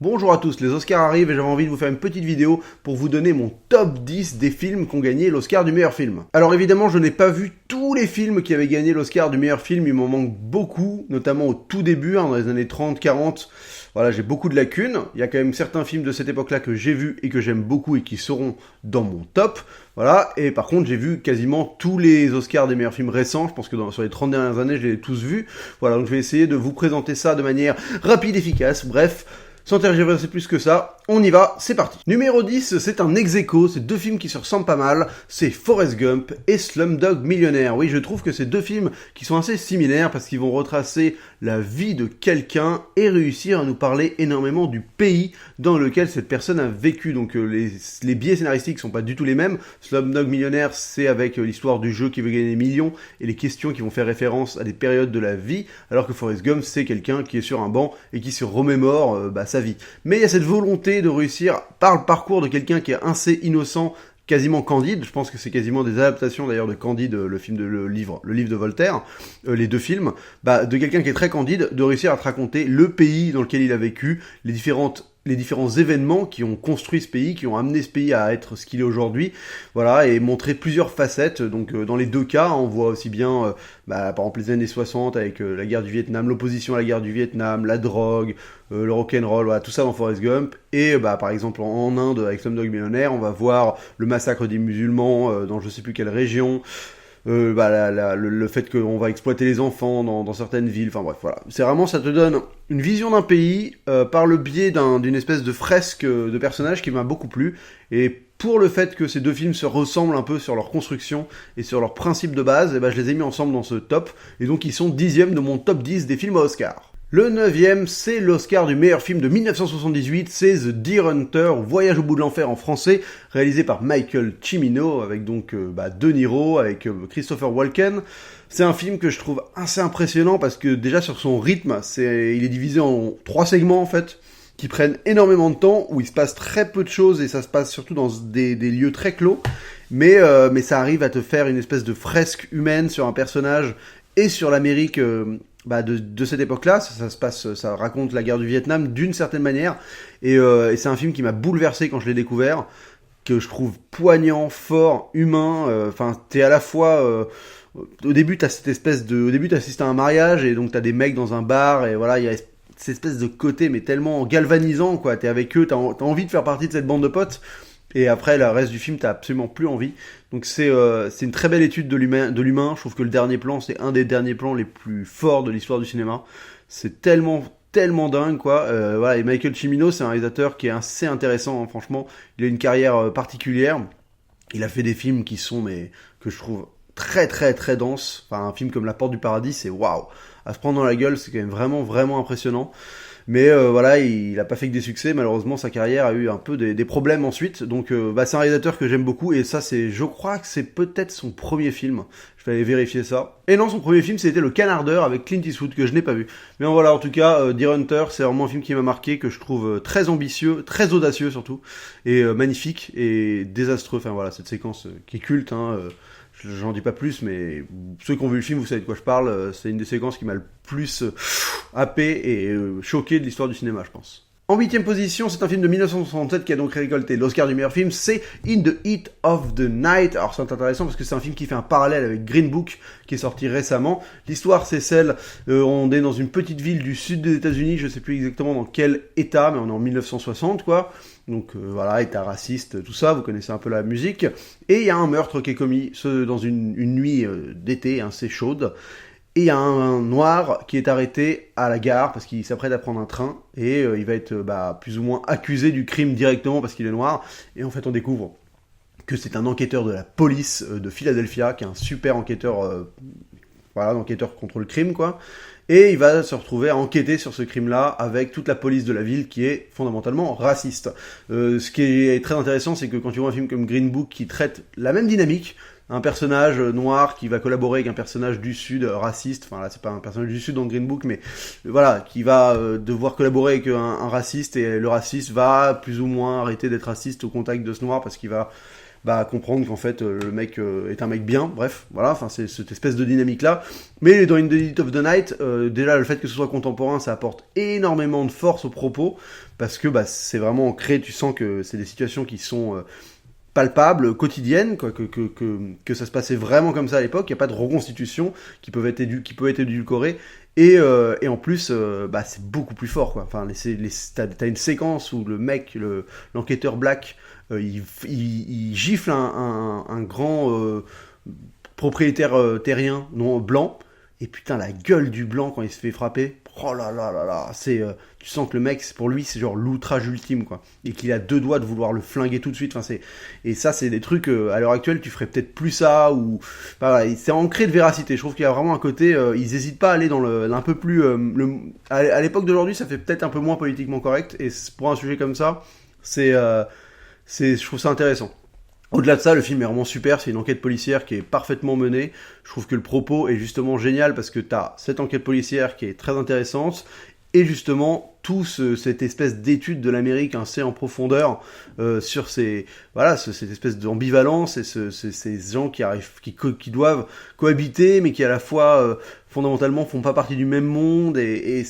Bonjour à tous, les Oscars arrivent et j'avais envie de vous faire une petite vidéo pour vous donner mon top 10 des films qui ont gagné l'Oscar du meilleur film. Alors évidemment, je n'ai pas vu tous les films qui avaient gagné l'Oscar du meilleur film, il m'en manque beaucoup, notamment au tout début, dans les années 30, 40. Voilà, j'ai beaucoup de lacunes. Il y a quand même certains films de cette époque-là que j'ai vus et que j'aime beaucoup et qui seront dans mon top. Voilà, et par contre, j'ai vu quasiment tous les Oscars des meilleurs films récents. Je pense que sur les 30 dernières années, je les ai tous vus. Voilà, donc je vais essayer de vous présenter ça de manière rapide, efficace, bref. Sans tergiverser plus que ça, on y va, c'est parti. Numéro 10, c'est un ex-aequo, c'est deux films qui se ressemblent pas mal, c'est Forrest Gump et Slumdog Millionnaire. Oui, je trouve que c'est deux films qui sont assez similaires parce qu'ils vont retracer la vie de quelqu'un et réussir à nous parler énormément du pays dans lequel cette personne a vécu. Donc les biais scénaristiques sont pas du tout les mêmes. Slumdog Millionnaire, c'est avec l'histoire du jeu qui veut gagner des millions et les questions qui vont faire référence à des périodes de la vie, alors que Forrest Gump, c'est quelqu'un qui est sur un banc et qui se remémore sa vie. Mais il y a cette volonté de réussir par le parcours de quelqu'un qui est assez innocent, quasiment Candide. Je pense que c'est quasiment des adaptations d'ailleurs de Candide, le livre de Voltaire, les deux films, de quelqu'un qui est très candide, de réussir à te raconter le pays dans lequel il a vécu, les différents événements qui ont construit ce pays, qui ont amené ce pays à être ce qu'il est aujourd'hui, voilà, et montrer plusieurs facettes. Donc dans les deux cas, on voit aussi bien, par exemple les années 60 avec la guerre du Vietnam, l'opposition à la guerre du Vietnam, la drogue, le rock'n'roll, voilà, tout ça dans Forrest Gump. Et par exemple en Inde avec Slumdog Millionnaire, on va voir le massacre des musulmans dans je sais plus quelle région. Le fait qu'on va exploiter les enfants dans certaines villes, enfin bref, voilà. C'est vraiment, ça te donne une vision d'un pays par le biais d'une espèce de fresque de personnages qui m'a beaucoup plu. Et pour le fait que ces deux films se ressemblent un peu sur leur construction et sur leurs principes de base, je les ai mis ensemble dans ce top. Et donc ils sont 10e de mon top 10 des films à Oscar. Le 9e, c'est l'Oscar du meilleur film de 1978, c'est The Deer Hunter, Voyage au bout de l'enfer en français, réalisé par Michael Cimino, avec donc De Niro, avec Christopher Walken. C'est un film que je trouve assez impressionnant parce que déjà sur son rythme, il est divisé en 3 segments en fait, qui prennent énormément de temps, où il se passe très peu de choses et ça se passe surtout dans des lieux très clos, mais ça arrive à te faire une espèce de fresque humaine sur un personnage et sur l'Amérique de cette époque-là. Ça raconte la guerre du Vietnam d'une certaine manière, et c'est un film qui m'a bouleversé quand je l'ai découvert, que je trouve poignant, fort, humain. T'es à la fois au début t'assistes à un mariage et donc t'as des mecs dans un bar et voilà, il y a cette espèce de côté mais tellement galvanisant, quoi. T'es avec eux, t'as envie de faire partie de cette bande de potes. Et après, le reste du film, t'as absolument plus envie. Donc c'est une très belle étude de l'humain. Je trouve que le dernier plan, c'est un des derniers plans les plus forts de l'histoire du cinéma. C'est tellement dingue, quoi. Voilà. Et Michael Cimino, c'est un réalisateur qui est assez intéressant, hein, franchement. Il a une carrière particulière. Il a fait des films que je trouve très très très denses. Enfin, un film comme La Porte du Paradis, c'est waouh. À se prendre dans la gueule, c'est quand même vraiment vraiment impressionnant. Mais voilà, il a pas fait que des succès. Malheureusement, sa carrière a eu un peu des problèmes ensuite. Donc, c'est un réalisateur que j'aime beaucoup. Et ça, je crois que c'est peut-être son premier film. Je vais aller vérifier ça. Et non, son premier film, c'était Le Canardeur avec Clint Eastwood, que je n'ai pas vu. Mais voilà, en tout cas, Deer Hunter, c'est vraiment un film qui m'a marqué, que je trouve très ambitieux, très audacieux surtout, et magnifique et désastreux. Enfin voilà, cette séquence qui est culte, hein. J'en dis pas plus, mais ceux qui ont vu le film, vous savez de quoi je parle. C'est une des séquences qui m'a le plus happé et choqué de l'histoire du cinéma, je pense. En 8e position, c'est un film de 1967 qui a donc récolté l'Oscar du meilleur film, c'est In the Heat of the Night. Alors c'est intéressant parce que c'est un film qui fait un parallèle avec Green Book, qui est sorti récemment. L'histoire, c'est celle, on est dans une petite ville du sud des États-Unis, je sais plus exactement dans quel état, mais on est en 1960, quoi. Donc voilà, état raciste, tout ça, vous connaissez un peu la musique. Et il y a un meurtre qui est commis dans une nuit d'été assez chaude. Et il y a un noir qui est arrêté à la gare parce qu'il s'apprête à prendre un train. Et il va être plus ou moins accusé du crime directement parce qu'il est noir. Et en fait, on découvre que c'est un enquêteur de la police de Philadelphia, qui est un super enquêteur, enquêteur contre le crime, quoi. Et il va se retrouver à enquêter sur ce crime-là avec toute la police de la ville qui est fondamentalement raciste. Ce qui est très intéressant, c'est que quand tu vois un film comme Green Book qui traite la même dynamique, un personnage noir qui va collaborer avec un personnage du Sud raciste, enfin là c'est pas un personnage du Sud dans Green Book, mais voilà, qui va devoir collaborer avec un raciste, et le raciste va plus ou moins arrêter d'être raciste au contact de ce noir parce qu'il va comprendre qu'en fait le mec est un mec bien, bref, voilà, enfin c'est cette espèce de dynamique là. Mais dans In the Dead of the Night, déjà le fait que ce soit contemporain, ça apporte énormément de force au propos, parce que c'est vraiment ancré, tu sens que c'est des situations qui sont palpables, quotidiennes, quoi, que ça se passait vraiment comme ça à l'époque, il n'y a pas de reconstitution qui peut être édulcorée, et en plus, c'est beaucoup plus fort, quoi. Enfin, t'as une séquence où le mec, l'enquêteur Black, il gifle un grand propriétaire terrien non blanc, et putain la gueule du blanc quand il se fait frapper, oh là là là là, tu sens que le mec pour lui c'est genre l'outrage ultime, quoi, et qu'il a deux doigts de vouloir le flinguer tout de suite. Enfin et ça c'est des trucs à l'heure actuelle tu ferais peut-être plus ça, ou c'est ancré de véracité. Je trouve qu'il y a vraiment un côté ils hésitent pas à aller dans un peu plus à l'époque d'aujourd'hui ça fait peut-être un peu moins politiquement correct, et pour un sujet comme ça je trouve ça intéressant. Au-delà de ça, le film est vraiment super, c'est une enquête policière qui est parfaitement menée. Je trouve que le propos est justement génial parce que t'as cette enquête policière qui est très intéressante, et justement cette espèce d'étude de l'Amérique assez en profondeur sur cette espèce d'ambivalence et ces gens qui doivent cohabiter mais qui à la fois fondamentalement font pas partie du même monde et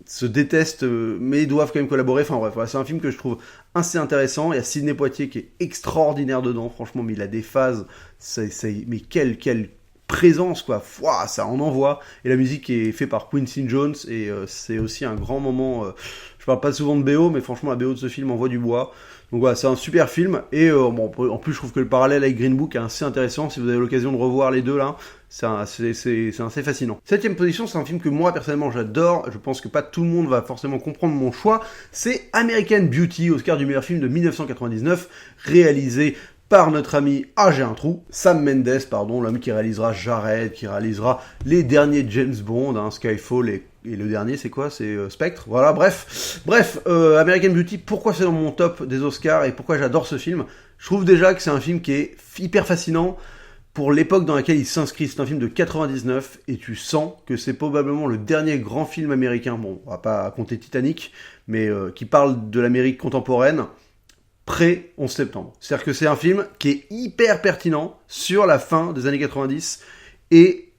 se détestent mais doivent quand même collaborer. Enfin bref, c'est un film que je trouve assez intéressant. Il y a Sidney Poitier qui est extraordinaire dedans, franchement, mais il a des phases, mais quelle présence, quoi. Fouah, ça en envoie. Et la musique est faite par Quincy Jones, et c'est aussi un grand moment. Je parle pas souvent de BO, mais franchement la BO de ce film envoie du bois. Donc voilà, c'est un super film, et en plus je trouve que le parallèle avec Green Book est assez intéressant. Si vous avez l'occasion de revoir les deux là, c'est assez fascinant. 7ème position, c'est un film que moi personnellement j'adore, je pense que pas tout le monde va forcément comprendre mon choix, c'est American Beauty, Oscar du meilleur film de 1999, réalisé par notre ami, j'ai un trou, Sam Mendes, l'homme qui réalisera Jared, qui réalisera les derniers James Bond, Skyfall et le dernier, c'est quoi? C'est Spectre. Voilà, bref, American Beauty, pourquoi c'est dans mon top des Oscars et pourquoi j'adore ce film? Je trouve déjà que c'est un film qui est hyper fascinant pour l'époque dans laquelle il s'inscrit. C'est un film de 99 et tu sens que c'est probablement le dernier grand film américain, bon, on va pas compter Titanic, mais qui parle de l'Amérique contemporaine pré 11 septembre. C'est-à-dire que c'est un film qui est hyper pertinent sur la fin des années 90 et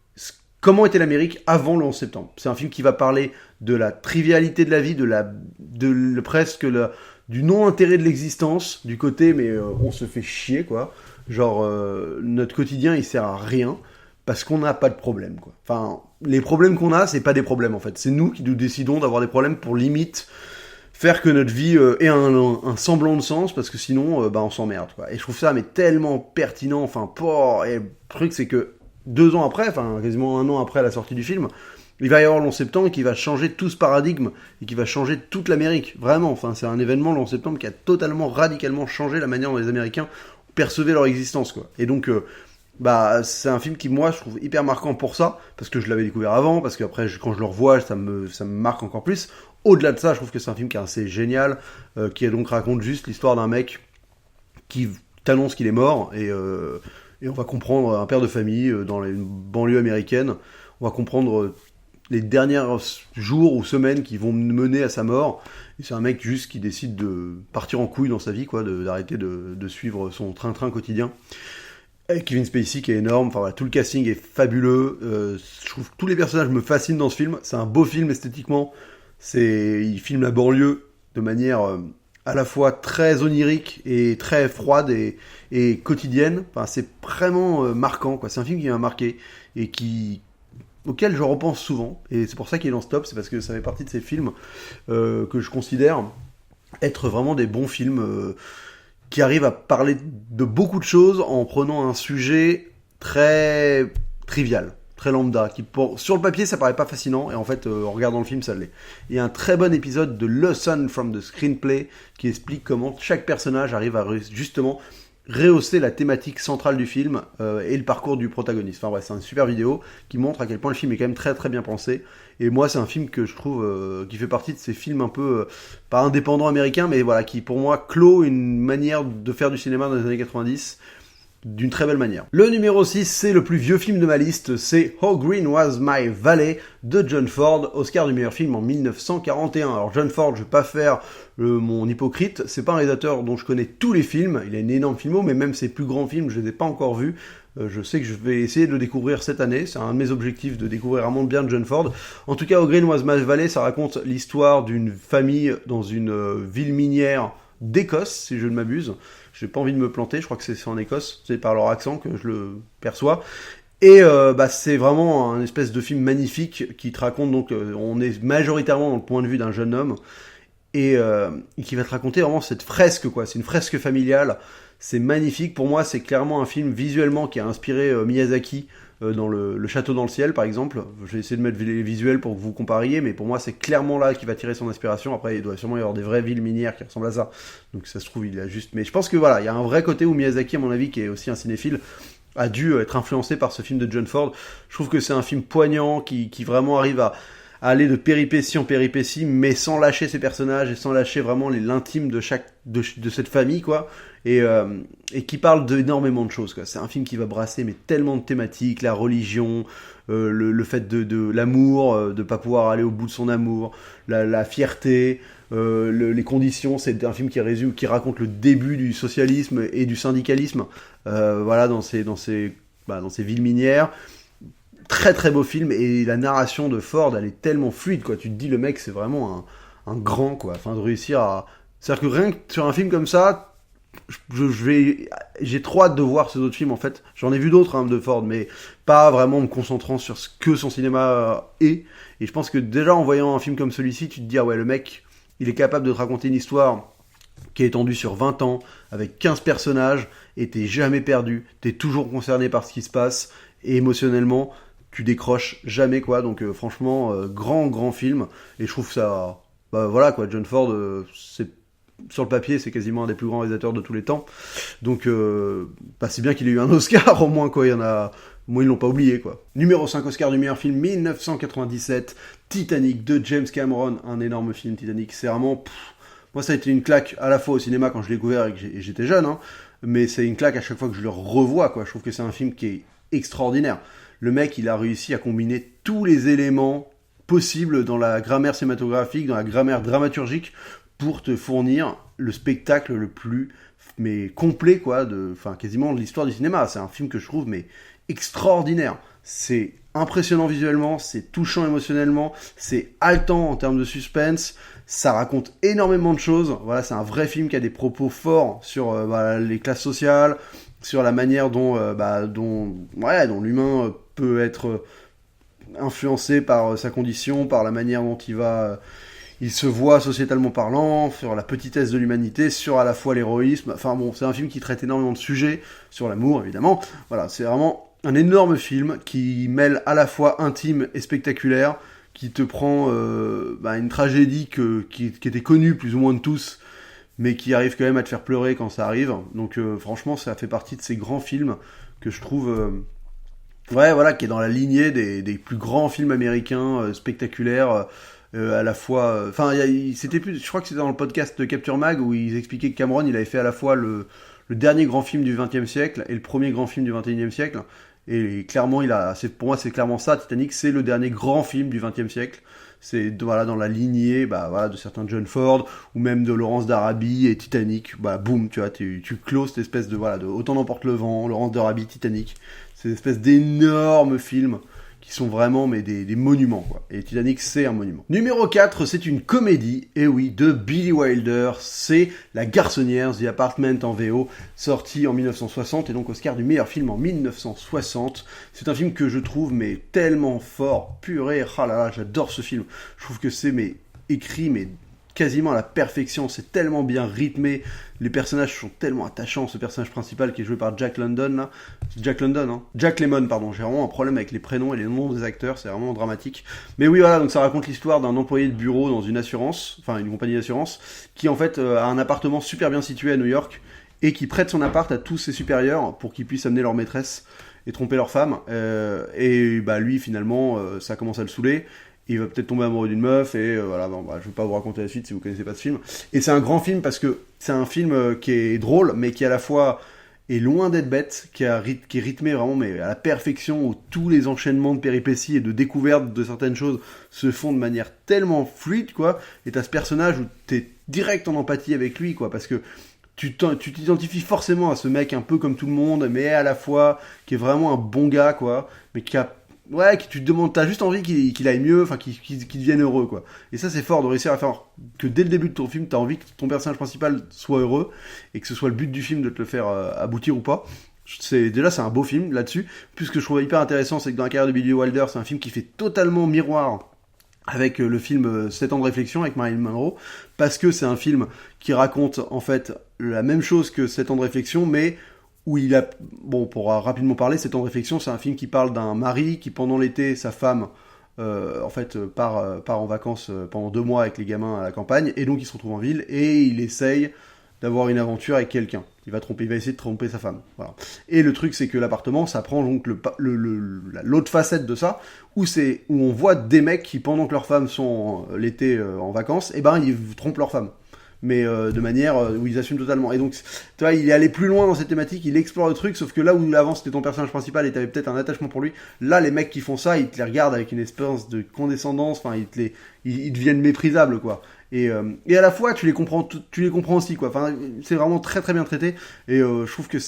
comment était l'Amérique avant le 11 septembre. C'est un film qui va parler de la trivialité de la vie, du non-intérêt de l'existence, du côté mais on se fait chier, quoi. Genre notre quotidien il sert à rien parce qu'on n'a pas de problème, quoi. Enfin, les problèmes qu'on a, c'est pas des problèmes en fait. C'est nous qui nous décidons d'avoir des problèmes pour limite faire que notre vie ait un semblant de sens, parce que sinon on s'emmerde, quoi. Et je trouve ça mais tellement pertinent. Et le truc c'est que 2 ans après, quasiment 1 an après la sortie du film, il va y avoir le 11 septembre qui va changer tout ce paradigme et qui va changer toute l'Amérique. Vraiment, c'est un événement, le 11 septembre, qui a totalement, radicalement changé la manière dont les Américains percevaient leur existence, quoi. Et donc, c'est un film qui, moi, je trouve hyper marquant pour ça, parce que je l'avais découvert avant, parce qu'après, quand je le revois, ça me marque encore plus. Au-delà de ça, je trouve que c'est un film qui est assez génial, qui donc raconte juste l'histoire d'un mec qui t'annonce qu'il est mort, et on va comprendre un père de famille dans une banlieue américaine. On va comprendre les derniers jours ou semaines qui vont mener à sa mort. Et c'est un mec juste qui décide de partir en couille dans sa vie, quoi, d'arrêter de suivre son train-train quotidien. Et Kevin Spacey qui est énorme. Tout le casting est fabuleux. Je trouve que tous les personnages me fascinent dans ce film. C'est un beau film esthétiquement. Il filme la banlieue de manière à la fois très onirique et très froide et quotidienne. C'est vraiment marquant, quoi. C'est un film qui m'a marqué et auquel je repense souvent, et c'est pour ça qu'il est dans ce top. C'est parce que ça fait partie de ces films que je considère être vraiment des bons films qui arrivent à parler de beaucoup de choses en prenant un sujet très trivial, très lambda, sur le papier ça paraît pas fascinant, et en fait en regardant le film ça l'est. Il y a un très bon épisode de Lesson from the Screenplay qui explique comment chaque personnage arrive à justement rehausser la thématique centrale du film et le parcours du protagoniste. C'est une super vidéo qui montre à quel point le film est quand même très très bien pensé. Et moi c'est un film que je trouve qui fait partie de ces films un peu pas indépendants américains, mais voilà, qui pour moi clôt une manière de faire du cinéma dans les années 90 d'une très belle manière. Le numéro 6, c'est le plus vieux film de ma liste, c'est How Green Was My Valley de John Ford, Oscar du meilleur film en 1941. Alors John Ford, je vais pas faire mon hypocrite, c'est pas un réalisateur dont je connais tous les films, il a une énorme filmo, mais même ses plus grands films, je les ai pas encore vus. Je sais que je vais essayer de le découvrir cette année, c'est un de mes objectifs de découvrir un monde bien de John Ford. En tout cas, How Green Was My Valley, ça raconte l'histoire d'une famille dans une ville minière d'Écosse, si je ne m'abuse. J'ai pas envie de me planter, je crois que c'est en Écosse, c'est par leur accent que je le perçois. Et c'est vraiment un espèce de film magnifique qui te raconte, donc on est majoritairement dans le point de vue d'un jeune homme, et qui va te raconter vraiment cette fresque, quoi. C'est une fresque familiale, c'est magnifique. Pour moi, c'est clairement un film visuellement qui a inspiré Miyazaki dans le Château dans le ciel, par exemple. Je vais essayer de mettre les visuels pour que vous compariez, mais pour moi, c'est clairement là qu'il va tirer son inspiration. Après, il doit sûrement y avoir des vraies villes minières qui ressemblent à ça. Donc ça se trouve, il a juste... Mais je pense que voilà, il y a un vrai côté où Miyazaki, à mon avis, qui est aussi un cinéphile, a dû être influencé par ce film de John Ford. Je trouve que c'est un film poignant, qui vraiment arrive à aller de péripétie en péripétie, mais sans lâcher ses personnages et sans lâcher vraiment l'intime de cette famille, quoi. Et qui parle d'énormément de choses, quoi. C'est un film qui va brasser mais tellement de thématiques, la religion, le fait de l'amour, de pas pouvoir aller au bout de son amour, la fierté, les conditions. C'est un film qui raconte le début du socialisme et du syndicalisme, voilà, dans ces villes minières. Très très beau film, et la narration de Ford, elle est tellement fluide, quoi. Tu te dis, le mec, c'est vraiment un grand, quoi. Enfin, de réussir à... C'est-à-dire que rien que sur un film comme ça, j'ai trop hâte de voir ces autres films, en fait. J'en ai vu d'autres, de Ford, mais pas vraiment me concentrant sur ce que son cinéma est. Et je pense que déjà, en voyant un film comme celui-ci, tu te dis, ah ouais, le mec, il est capable de te raconter une histoire qui est étendue sur 20 ans, avec 15 personnages, et t'es jamais perdu, t'es toujours concerné par ce qui se passe, et émotionnellement, tu décroches jamais, quoi. Donc franchement, grand film, et je trouve ça, voilà, quoi. John Ford, c'est sur le papier, c'est quasiment un des plus grands réalisateurs de tous les temps. Donc c'est bien qu'il ait eu un Oscar, au moins, quoi. Il y en a, moi, ils l'ont pas oublié, quoi. Numéro 5, Oscar du meilleur film, 1997, Titanic de James Cameron. Un énorme film, Titanic. C'est vraiment, moi, ça a été une claque à la fois au cinéma quand je l'ai découvert et que j'étais jeune, hein, mais c'est une claque à chaque fois que je le revois, quoi. Je trouve que c'est un film qui est extraordinaire. Le mec, il a réussi à combiner tous les éléments possibles dans la grammaire cinématographique, dans la grammaire dramaturgique, pour te fournir le spectacle le plus complet, quoi, quasiment de l'histoire du cinéma. C'est un film que je trouve extraordinaire. C'est impressionnant visuellement, c'est touchant émotionnellement, c'est haletant en termes de suspense, ça raconte énormément de choses. Voilà, c'est un vrai film qui a des propos forts sur les classes sociales, sur la manière dont l'humain peut être influencé par sa condition, par la manière dont il se voit sociétalement parlant, sur la petitesse de l'humanité, sur à la fois l'héroïsme. Enfin bon, c'est un film qui traite énormément de sujets, sur l'amour évidemment. Voilà, c'est vraiment un énorme film qui mêle à la fois intime et spectaculaire, qui te prend une tragédie qui était connue plus ou moins de tous, mais qui arrive quand même à te faire pleurer quand ça arrive. Donc franchement, ça fait partie de ces grands films que je trouve... qui est dans la lignée des plus grands films américains spectaculaires, à la fois... je crois que c'était dans le podcast de Capture Mag où ils expliquaient que Cameron, il avait fait à la fois le dernier grand film du XXe siècle et le premier grand film du XXIe siècle. Et clairement, pour moi, c'est clairement ça. Titanic, c'est le dernier grand film du XXe siècle. C'est dans la lignée de certains John Ford ou même de Laurence d'Arabie et Titanic. Boum, tu vois, tu closes cette espèce de Autant n'emporte le vent, Laurence d'Arabie, Titanic. C'est une espèce d'énormes films qui sont vraiment des monuments, quoi. Et Titanic, c'est un monument. Numéro 4, c'est une comédie, et oui, de Billy Wilder. C'est La Garçonnière, The Apartment en VO, sorti en 1960, et donc Oscar du meilleur film en 1960. C'est un film que je trouve tellement fort, purée, ah là là, j'adore ce film. Je trouve que c'est écrit quasiment à la perfection, c'est tellement bien rythmé, les personnages sont tellement attachants. Ce personnage principal qui est joué par Jack London, là, c'est Jack London, hein, Jack Lemmon, pardon, j'ai vraiment un problème avec les prénoms et les noms des acteurs, c'est vraiment dramatique. Mais oui, voilà, donc ça raconte l'histoire d'un employé de bureau dans une compagnie d'assurance, qui en fait a un appartement super bien situé à New York, et qui prête son appart à tous ses supérieurs pour qu'ils puissent amener leur maîtresse et tromper leur femme, et lui finalement ça commence à le saouler. Il va peut-être tomber amoureux d'une meuf, et je vais pas vous raconter la suite si vous connaissez pas ce film. Et c'est un grand film parce que c'est un film qui est drôle, mais qui à la fois est loin d'être bête, qui est rythmé vraiment mais à la perfection, où tous les enchaînements de péripéties et de découvertes de certaines choses se font de manière tellement fluide, quoi, et t'as ce personnage où t'es direct en empathie avec lui, quoi, parce que tu t'identifies forcément à ce mec un peu comme tout le monde, mais à la fois qui est vraiment un bon gars, quoi, mais qui a... Ouais, tu te demandes, t'as juste envie qu'il aille mieux, enfin qu'il devienne heureux, quoi. Et ça, c'est fort de réussir à faire que dès le début de ton film, t'as envie que ton personnage principal soit heureux, et que ce soit le but du film de te le faire aboutir ou pas. Déjà, c'est un beau film là-dessus. Puis ce que je trouve hyper intéressant, c'est que dans la carrière de Billy Wilder, c'est un film qui fait totalement miroir avec le film 7 ans de réflexion avec Marilyn Monroe, parce que c'est un film qui raconte en fait la même chose que 7 ans de réflexion, mais où il a... Bon, pour rapidement parler, 7 ans de réflexion, c'est un film qui parle d'un mari qui, pendant l'été, sa femme, part en vacances pendant 2 mois avec les gamins à la campagne, et donc il se retrouve en ville, et il essaye d'avoir une aventure avec quelqu'un. Il va essayer de tromper sa femme. Voilà. Et le truc, c'est que l'appartement, ça prend donc l'autre facette de ça, où on voit des mecs qui, pendant que leurs femmes sont l'été en vacances, eh ben, ils trompent leur femme. Mais de manière où ils assument totalement. Et donc, tu vois, il est allé plus loin dans cette thématique, il explore le truc, sauf que là où avant c'était ton personnage principal et t'avais peut-être un attachement pour lui, là, les mecs qui font ça, ils te les regardent avec une espèce de condescendance, enfin, ils deviennent méprisables, quoi. Et à la fois, tu les comprends aussi, quoi. Enfin, c'est vraiment très très bien traité, et je trouve que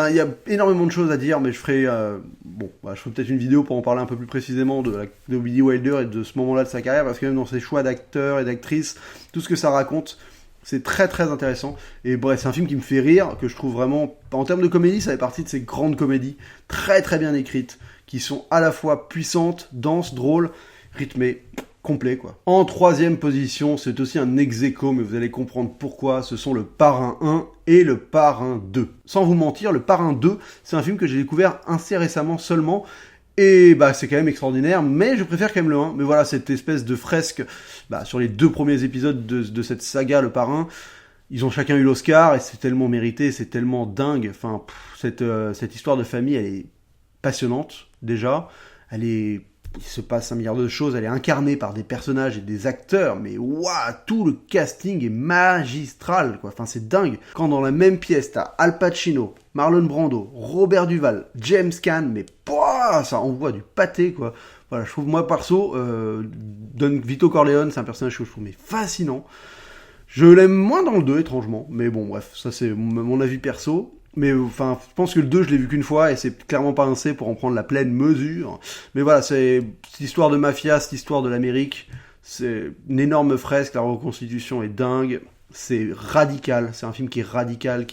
il y a énormément de choses à dire, mais je ferai peut-être une vidéo pour en parler un peu plus précisément de Billy Wilder et de ce moment-là de sa carrière, parce que même dans ses choix d'acteurs et d'actrices, tout ce que ça raconte, c'est très très intéressant. Et bref, c'est un film qui me fait rire, que je trouve vraiment, en termes de comédie, ça fait partie de ces grandes comédies, très très bien écrites, qui sont à la fois puissantes, denses, drôles, rythmées, complet, quoi. En troisième position, c'est aussi un ex-aequo, mais vous allez comprendre pourquoi, ce sont Le Parrain 1 et Le Parrain 2. Sans vous mentir, Le Parrain 2, c'est un film que j'ai découvert assez récemment seulement, et bah c'est quand même extraordinaire, mais je préfère quand même le 1. Mais voilà, cette espèce de fresque, sur les 2 premiers épisodes de cette saga, Le Parrain, ils ont chacun eu l'Oscar, et c'est tellement mérité, c'est tellement dingue. Enfin, cette histoire de famille, elle est passionnante, déjà. Il se passe un milliard de choses, elle est incarnée par des personnages et des acteurs, mais waouh, tout le casting est magistral, quoi. Enfin, c'est dingue. Quand dans la même pièce, t'as Al Pacino, Marlon Brando, Robert Duvall, James Caan, mais ça envoie du pâté, quoi. Voilà, je trouve, moi, perso, Don Vito Corleone, c'est un personnage que je trouve fascinant. Je l'aime moins dans le 2, étrangement, mais bon, bref, ça c'est mon avis perso. Mais enfin, je pense que le 2, je l'ai vu qu'une fois, et c'est clairement pas assez pour en prendre la pleine mesure. Mais voilà, c'est cette histoire de mafia, cette histoire de l'Amérique, c'est une énorme fresque, la reconstitution est dingue, c'est radical, c'est un film qui est radical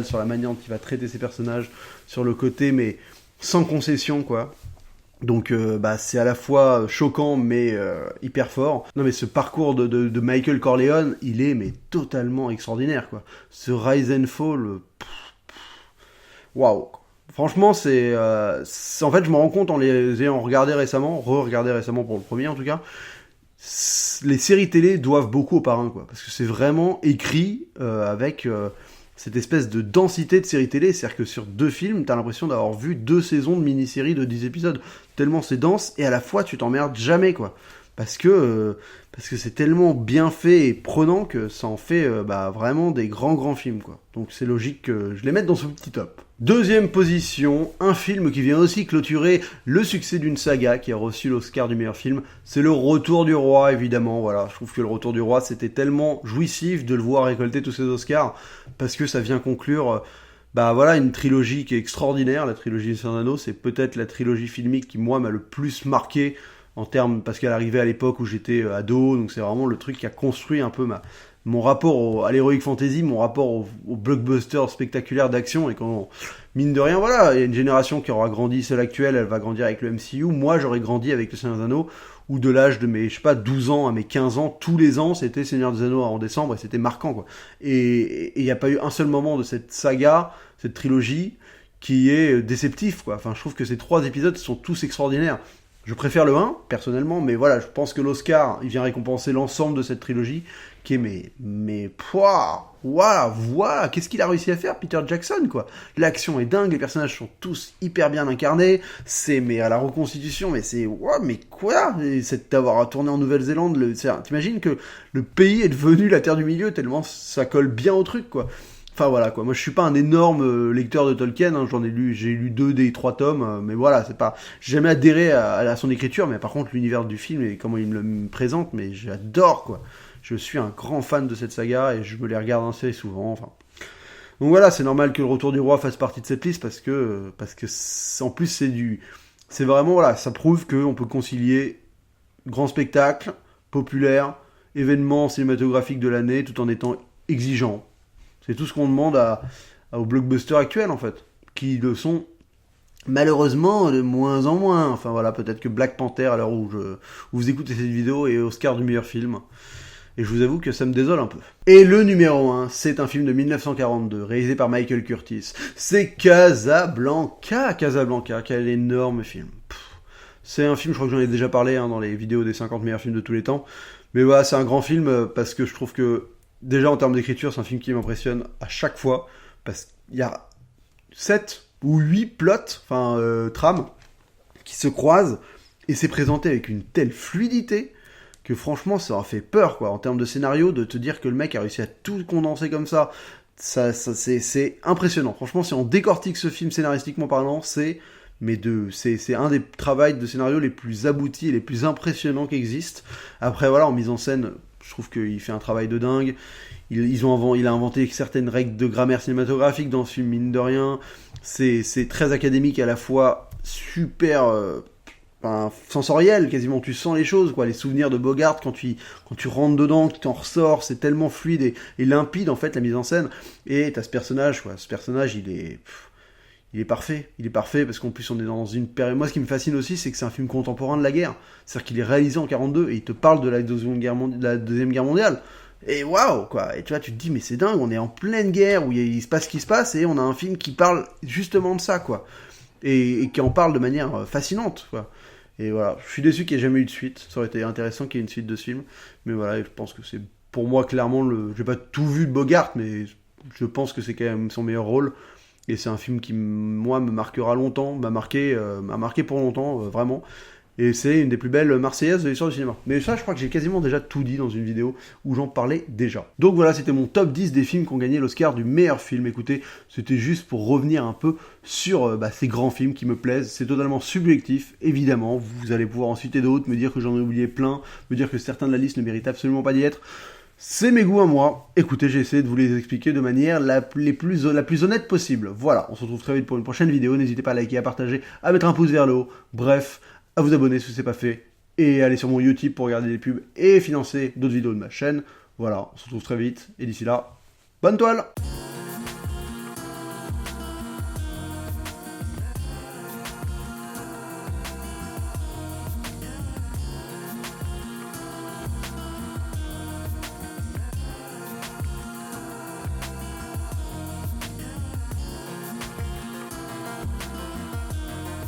sur la manière dont il va traiter ses personnages, sur le côté, mais sans concession, quoi. Donc c'est à la fois choquant mais hyper fort. Non mais ce parcours de Michael Corleone, il est mais totalement extraordinaire, quoi. Ce rise and fall, waouh. Franchement, en fait, je me rends compte en les ayant regardés récemment, re-regardés récemment pour le premier en tout cas, les séries télé doivent beaucoup au Parrain, quoi, parce que c'est vraiment écrit avec cette espèce de densité de séries télé, c'est-à-dire que sur 2 films, t'as l'impression d'avoir vu 2 saisons de mini-séries de 10 épisodes, tellement c'est dense, et à la fois tu t'emmerdes jamais, quoi, parce que c'est tellement bien fait et prenant que ça en fait vraiment des grands films, quoi. Donc c'est logique que je les mette dans ce petit top. Deuxième position, un film qui vient aussi clôturer le succès d'une saga qui a reçu l'Oscar du meilleur film, c'est Le Retour du Roi, évidemment. Voilà, je trouve que Le Retour du Roi, c'était tellement jouissif de le voir récolter tous ces Oscars, parce que ça vient conclure une trilogie qui est extraordinaire. La trilogie du Seigneur des Anneaux, c'est peut-être la trilogie filmique qui, moi, m'a le plus marqué en termes, parce qu'elle arrivait à l'époque où j'étais ado, donc c'est vraiment le truc qui a construit un peu mon rapport à l'heroic fantasy, mon rapport au blockbuster spectaculaire d'action, et quand, mine de rien, voilà, il y a une génération qui aura grandi, celle actuelle, elle va grandir avec le MCU, moi j'aurais grandi avec le Seigneur des Anneaux, où de l'âge de mes, 12 ans à mes 15 ans, tous les ans, c'était Seigneur des Anneaux en décembre, et c'était marquant, quoi. Et il n'y a pas eu un seul moment de cette saga, cette trilogie, qui est déceptif, quoi. Enfin, je trouve que ces 3 épisodes sont tous extraordinaires. Je préfère le 1, personnellement, mais voilà, je pense que l'Oscar, il vient récompenser l'ensemble de cette trilogie, qui est, voilà, qu'est-ce qu'il a réussi à faire, Peter Jackson, quoi. L'action est dingue, les personnages sont tous hyper bien incarnés, mais à la reconstitution, mais c'est, mais quoi, c'est d'avoir tourné en Nouvelle-Zélande, t'imagines que le pays est devenu la Terre du Milieu, tellement ça colle bien au truc, quoi. Enfin voilà quoi, moi je suis pas un énorme lecteur de Tolkien, hein. J'ai lu 2 des 3 tomes, mais voilà, c'est pas, j'ai jamais adhéré à son écriture, mais par contre l'univers du film et comment il me présente, mais j'adore quoi. Je suis un grand fan de cette saga et je me les regarde assez souvent, enfin. Donc voilà, c'est normal que le Retour du Roi fasse partie de cette liste parce que en plus c'est vraiment voilà, ça prouve qu'on peut concilier grand spectacle, populaire, événement cinématographique de l'année tout en étant exigeant. C'est tout ce qu'on demande aux blockbusters actuels, en fait, qui le sont malheureusement de moins en moins. Enfin voilà, peut-être que Black Panther, à l'heure où vous écoutez cette vidéo, est Oscar du meilleur film. Et je vous avoue que ça me désole un peu. Et le numéro 1, c'est un film de 1942, réalisé par Michael Curtiz. C'est Casablanca. Casablanca, quel énorme film. C'est un film, je crois que j'en ai déjà parlé dans les vidéos des 50 meilleurs films de tous les temps. Mais voilà, c'est un grand film parce que je trouve que déjà en termes d'écriture, c'est un film qui m'impressionne à chaque fois, parce qu'il y a 7 ou 8 plots, trames, qui se croisent, et c'est présenté avec une telle fluidité que franchement ça a fait peur quoi, en termes de scénario, de te dire que le mec a réussi à tout condenser comme ça, c'est impressionnant. Franchement, si on décortique ce film scénaristiquement parlant, c'est un des travaux de scénario les plus aboutis et les plus impressionnants qui existent. Après voilà, en mise en scène, je trouve qu'il fait un travail de dingue. Il a inventé certaines règles de grammaire cinématographique dans ce film, mine de rien. C'est très académique, à la fois super sensoriel, quasiment. Tu sens les choses, quoi. Les souvenirs de Bogart, quand tu rentres dedans, que tu en ressors, c'est tellement fluide et limpide, en fait, la mise en scène. Et t'as ce personnage, quoi. Ce personnage, il est parfait. Il est parfait parce qu'en plus, on est dans une période... Moi, ce qui me fascine aussi, c'est que c'est un film contemporain de la guerre. C'est-à-dire qu'il est réalisé en 42 et il te parle de la Deuxième Guerre mondiale. Et waouh, quoi. Et tu vois, tu te dis, mais c'est dingue, on est en pleine guerre où il se passe ce qui se passe et on a un film qui parle justement de ça, quoi. Et qui en parle de manière fascinante, quoi. Et voilà, je suis déçu qu'il n'y ait jamais eu de suite. Ça aurait été intéressant qu'il y ait une suite de ce film. Mais voilà, je pense que c'est pour moi clairement j'ai pas tout vu de Bogart, mais je pense que c'est quand même son meilleur rôle. Et c'est un film qui, moi, me marquera longtemps, m'a marqué pour longtemps, vraiment. Et c'est une des plus belles Marseillaises de l'histoire du cinéma. Mais ça, je crois que j'ai quasiment déjà tout dit dans une vidéo où j'en parlais déjà. Donc voilà, c'était mon top 10 des films qui ont gagné l'Oscar du meilleur film. Écoutez, c'était juste pour revenir un peu sur ces grands films qui me plaisent. C'est totalement subjectif, évidemment. Vous allez pouvoir en citer d'autres, me dire que j'en ai oublié plein, me dire que certains de la liste ne méritent absolument pas d'y être. C'est mes goûts à moi. Écoutez, j'ai essayé de vous les expliquer de manière la plus honnête possible. Voilà, on se retrouve très vite pour une prochaine vidéo. N'hésitez pas à liker, à partager, à mettre un pouce vers le haut. Bref, à vous abonner si ce n'est pas fait. Et aller sur mon YouTube pour regarder des pubs et financer d'autres vidéos de ma chaîne. Voilà, on se retrouve très vite. Et d'ici là, bonne toile!